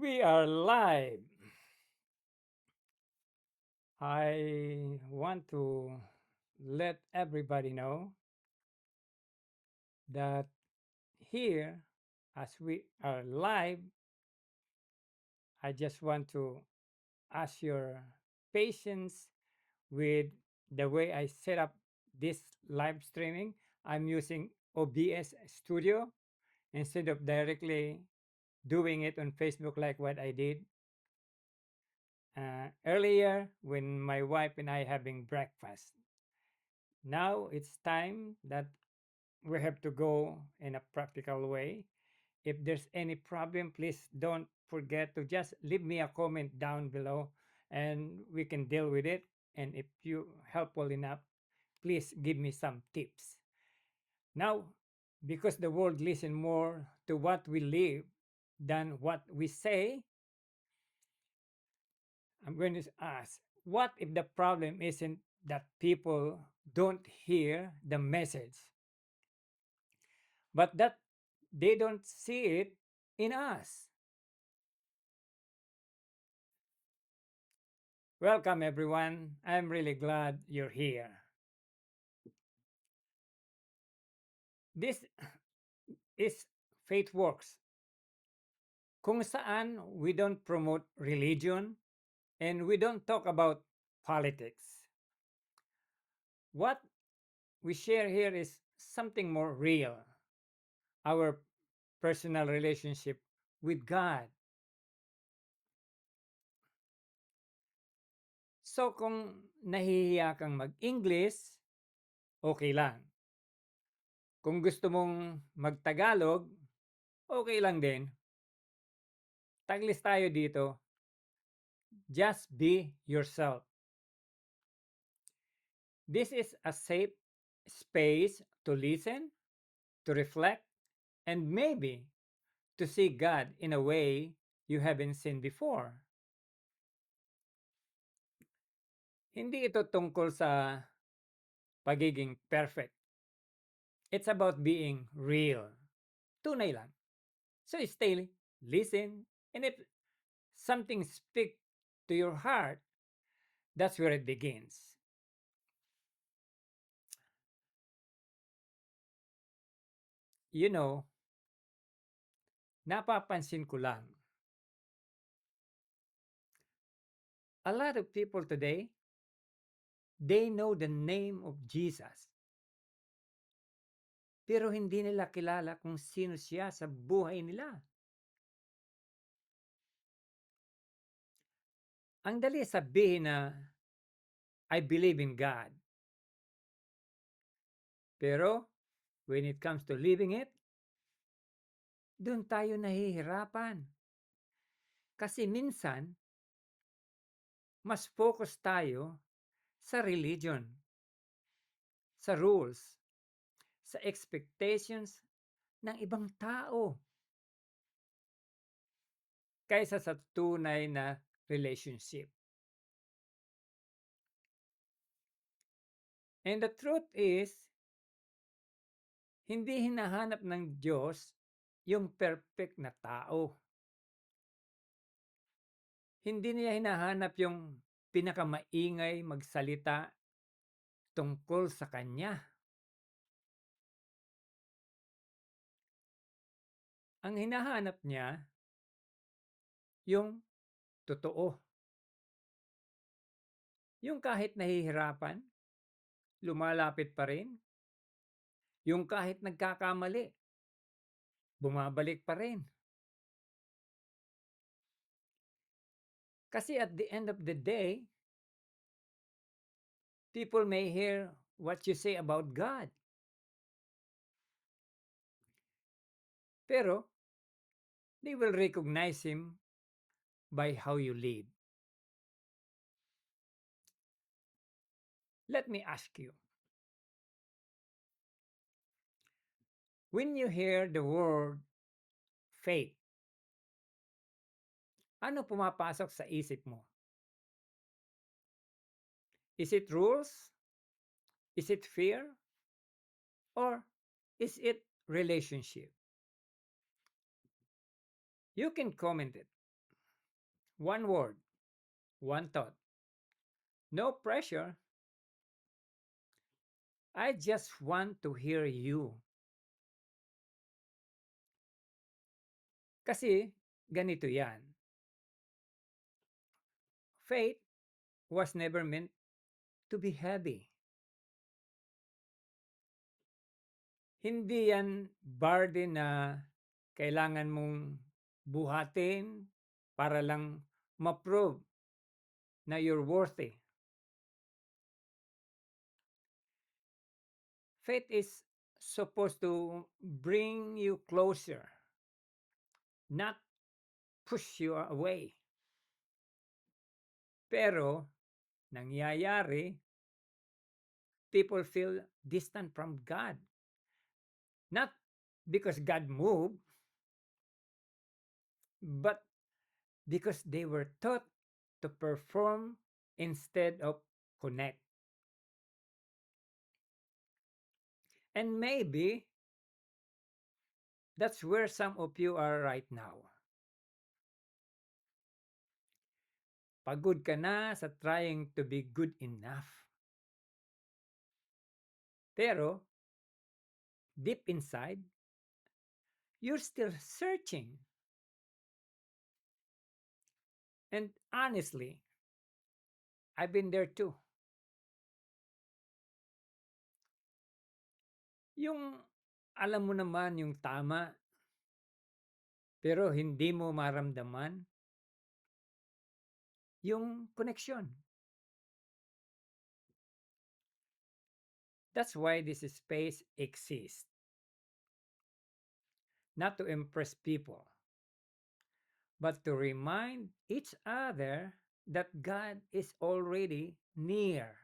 We are live. I want to let everybody know that here, as we are live, I just want to ask your patience with the way I set up this live streaming. I'm using OBS Studio instead of directly doing it on Facebook like what I did earlier when my wife and I having breakfast. Now it's time that we have to go in a practical way. If there's any problem, please don't forget to just leave me a comment down below and we can deal with it. And if you helpful enough, please give me some tips. Now, because the world listen more to what we live than what we say, I'm going to ask, what if the problem isn't that people don't hear the message, but that they don't see it in us? Welcome, everyone. I'm really glad you're here. This is Faith Works, kung saan we don't promote religion and we don't talk about politics. What we share here is something more real, our personal relationship with God. So kung nahihiya kang mag-English, okay lang. Kung gusto mong mag-Tagalog, okay lang din. Taglis tayo dito. Just be yourself. This is a safe space to listen, to reflect, and maybe to see God in a way you haven't seen before. Hindi ito tungkol sa pagiging perfect. It's about being real. Tunay lang. So stay, listen, and if something speaks to your heart, that's where it begins. You know, napapansin ko lang, a lot of people today, they know the name of Jesus, pero hindi nila kilala kung sino siya sa buhay nila. Ang dali sabihin na, I believe in God. Pero, when it comes to living it, doon tayo nahihirapan. Kasi minsan, mas focus tayo sa religion, sa rules, sa expectations ng ibang tao kaysa sa tunay na relationship. And the truth is, hindi hinahanap ng Diyos yung perfect na tao. Hindi niya hinahanap yung pinakamaingay magsalita tungkol sa Kanya. Ang hinahanap niya, yung totoo. Yung kahit nahihirapan, lumalapit pa rin. Yung kahit nagkakamali, bumabalik pa rin. Kasi at the end of the day, people may hear what you say about God. Pero, they will recognize Him by how you live. Let me ask you, when you hear the word faith, ano pumapasok sa isip mo? Is it rules? Is it fear? Or is it relationship? You can comment it. One word, one thought. No pressure. I just want to hear you. Kasi ganito yan. Faith was never meant to be heavy. Hindi yan burden na kailangan mong buhatin para lang ma-prove na you're worthy. Faith is supposed to bring you closer, not push you away. Pero nangyayari, people feel distant from God. Not because God moved, but because they were taught to perform instead of connect. And maybe that's where some of you are right now. Pagod ka na sa trying to be good enough. Pero, deep inside, you're still searching. And honestly, I've been there too. Yung alam mo naman yung tama, pero hindi mo maramdaman yung koneksyon. That's why this space exists. Not to impress people, but to remind each other that God is already near.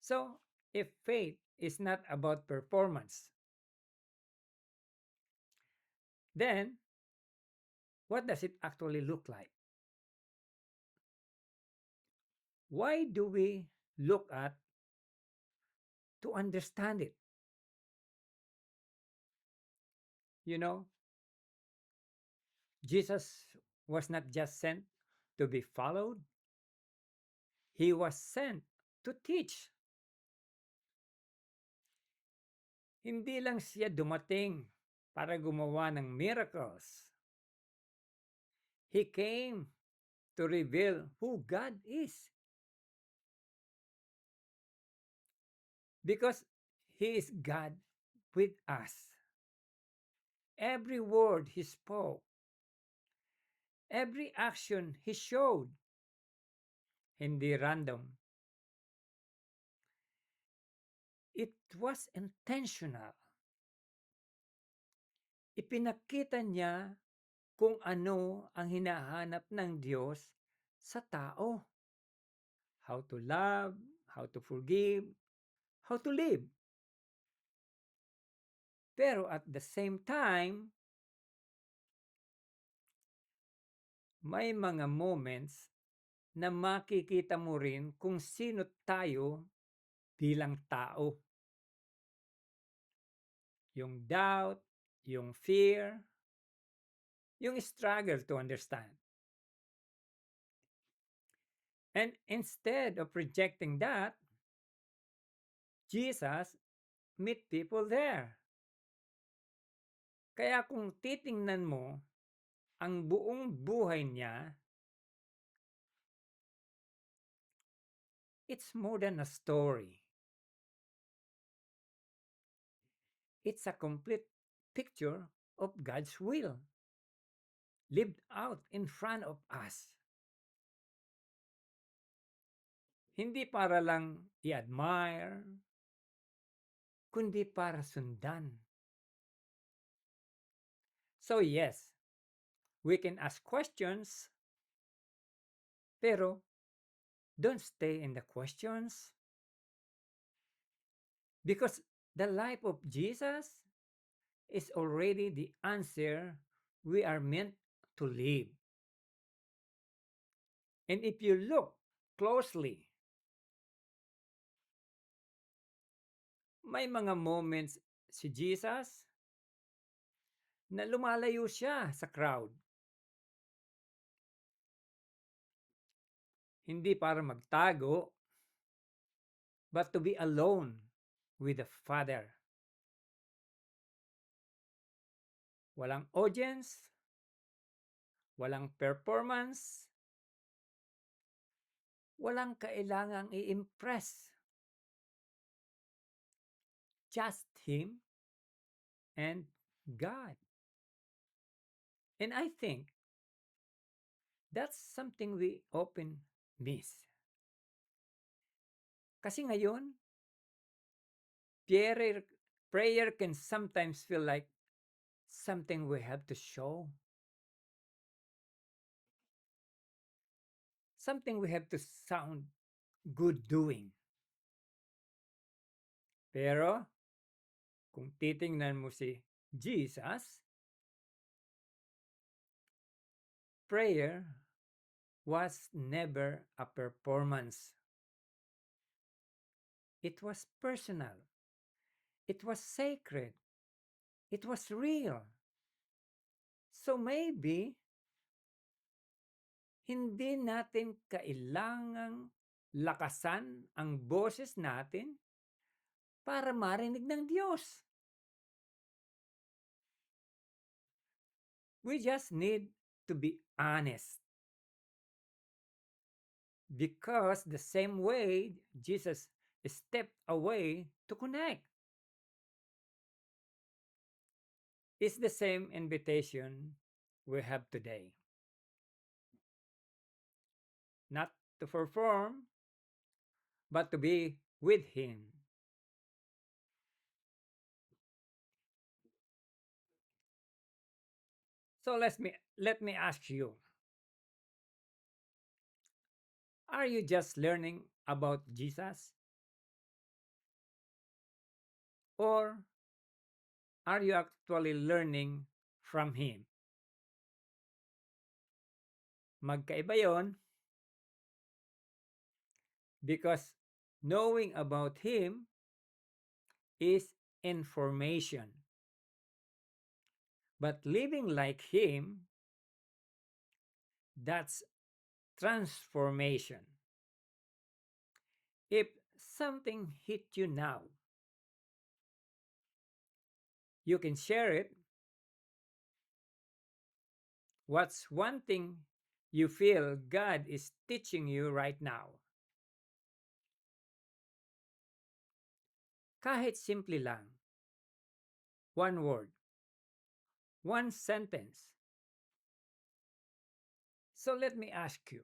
So, if faith is not about performance, then what does it actually look like? Why do we look at to understand it? You know, Jesus was not just sent to be followed, he was sent to teach. Hindi lang siya dumating para gumawa ng miracles. He came to reveal who God is. Because he is God with us. Every word he spoke, every action he showed, hindi random. It was intentional. Ipinakita niya kung ano ang hinahanap ng Diyos sa tao. How to love, how to forgive, how to live. Pero at the same time, may mga moments na makikita mo rin kung sino tayo bilang tao. Yung doubt, yung fear, yung struggle to understand. And instead of rejecting that, Jesus meet people there. Kaya kung titingnan mo ang buong buhay niya, it's more than a story. It's a complete picture of God's will lived out in front of us. Hindi para lang i-admire, kundi para sundan. So yes, we can ask questions, pero don't stay in the questions. Because the life of Jesus is already the answer we are meant to live. And if you look closely, may mga moments si Jesus na lumalayo siya sa crowd. Hindi para magtago, but to be alone with the Father. Walang audience, walang performance, walang kailangang i-impress. Just Him and God. And I think that's something we often miss. Kasi ngayon, prayer, prayer can sometimes feel like something we have to show, something we have to sound good doing. Pero kung titingnan mo si Jesus, prayer was never a performance. It was personal. It was sacred. It was real. So maybe hindi natin kailangang lakasan ang boses natin para marinig ng Diyos. We just need to be honest. Because the same way Jesus stepped away to connect is the same invitation we have today. Not to perform, but to be with Him. So let me ask you, are you just learning about Jesus? Or are you actually learning from Him? Magkaiba yon because knowing about Him is information. But living like Him, that's transformation. If something hit you now, you can share it. What's one thing you feel God is teaching you right now? Kahit simple lang. One word. One sentence. So let me ask you,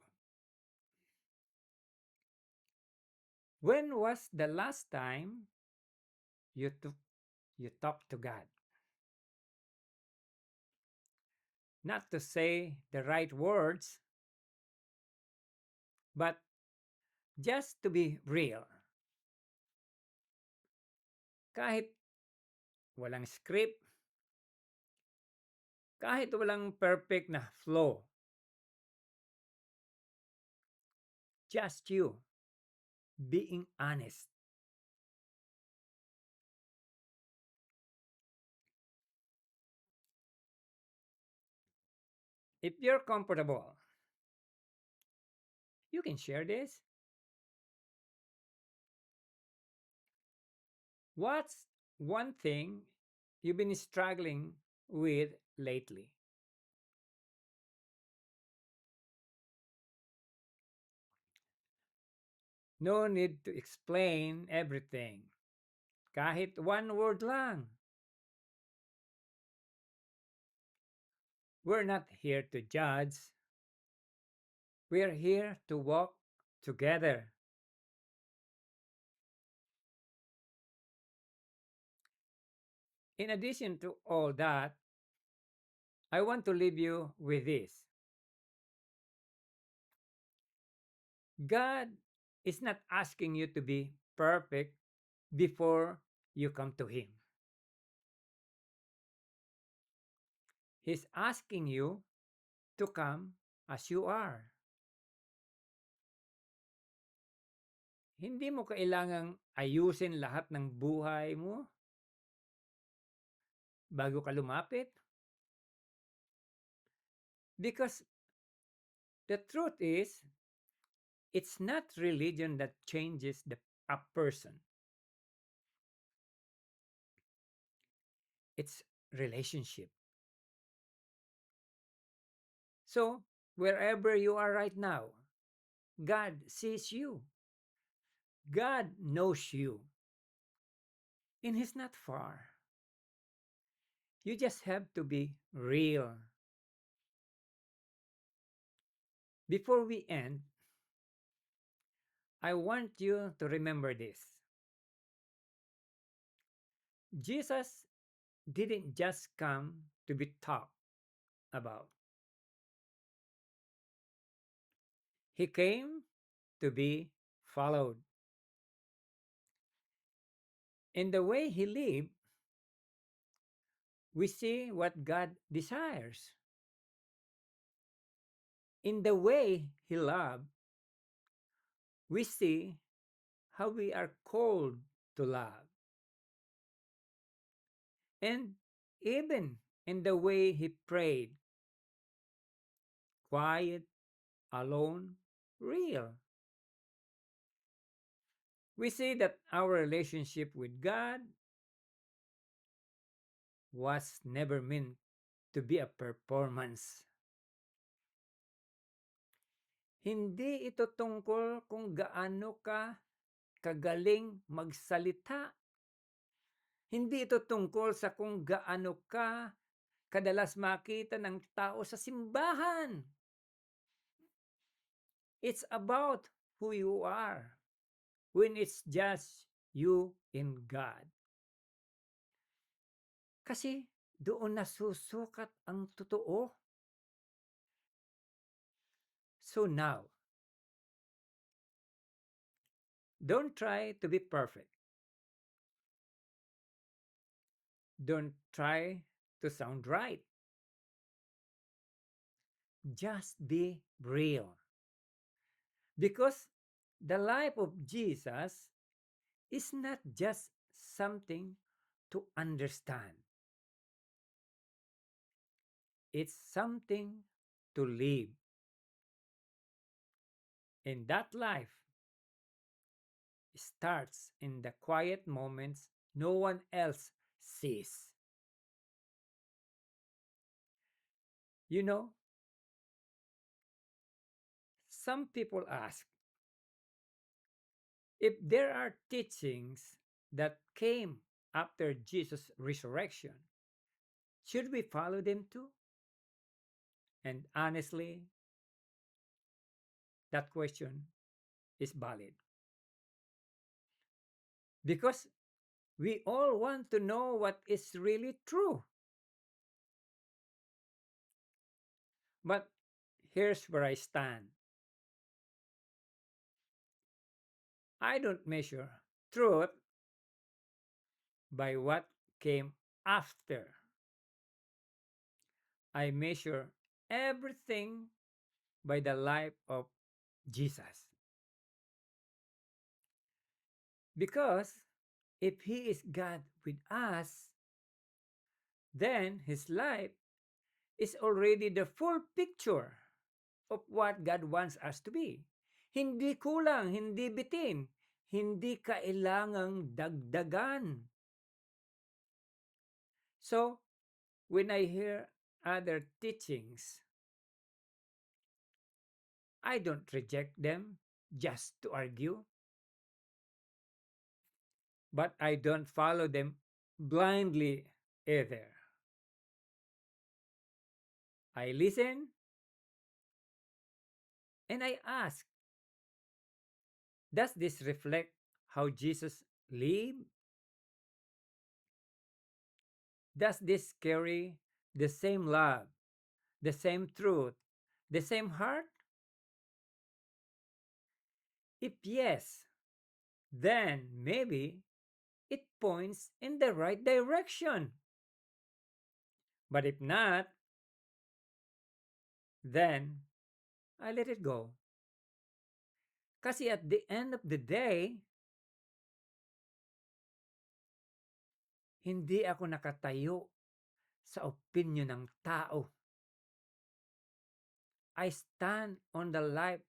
when was the last time you took you talked to God? Not to say the right words, but just to be real. Kahit walang script, kahit walang perfect na flow, just you being honest. If you're comfortable, you can share this. What's one thing you've been struggling with lately? No need to explain everything. Kahit one word lang. We're not here to judge. We're here to walk together. In addition to all that, I want to leave you with this. God is not asking you to be perfect before you come to Him. He's asking you to come as you are. Hindi mo kailangang ayusin lahat ng buhay mo bago ka lumapit. Because the truth is, It's not religion that changes a person, it's relationship. So, wherever you are right now, God sees you, God knows you, and He's not far. You just have to be real. Before we end, I want you to remember this: Jesus didn't just come to be talked about, He came to be followed. In the way He lived, we see what God desires. In the way He loved, we see how we are called to love. And even in the way He prayed, quiet, alone, real, we see that our relationship with God was never meant to be a performance. Hindi ito tungkol kung gaano ka kagaling magsalita. Hindi ito tungkol sa kung gaano ka kadalas makita ng tao sa simbahan. It's about who you are when it's just you and God. Kasi doon nasusukat ang totoo. So now, don't try to be perfect. Don't try to sound right. Just be real. Because the life of Jesus is not just something to understand, it's something to live. And that life starts in the quiet moments no one else sees. You know, some people ask if there are teachings that came after Jesus' resurrection, should we follow them too? And honestly, that question is valid because we all want to know what is really true. But here's where I stand: I don't measure truth by what came after, I measure everything by the life of Jesus. Because if He is God with us, then His life is already the full picture of what God wants us to be. Hindi kulang, hindi bitin, hindi kailangang dagdagan. So, when I hear other teachings, I don't reject them just to argue, but I don't follow them blindly either. I listen and I ask, does this reflect how Jesus lived? Does this carry the same love, the same truth, the same heart? If yes, then maybe it points in the right direction. But if not, then I let it go. Kasi at the end of the day, hindi ako nakatayo sa opinion ng tao. I stand on the life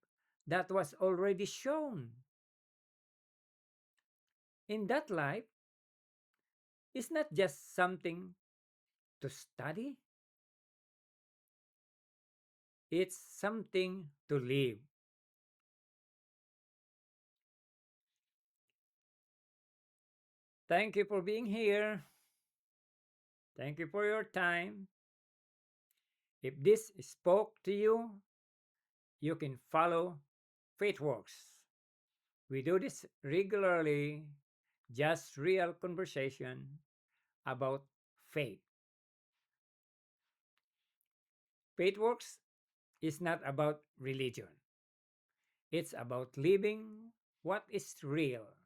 that was already shown in that life is not just something to study, it's something to live. Thank you for being here. Thank you for your time. If this spoke to you, you can follow FaithWorks. We do this regularly, just real conversation about faith. FaithWorks is not about religion, it's about living what is real.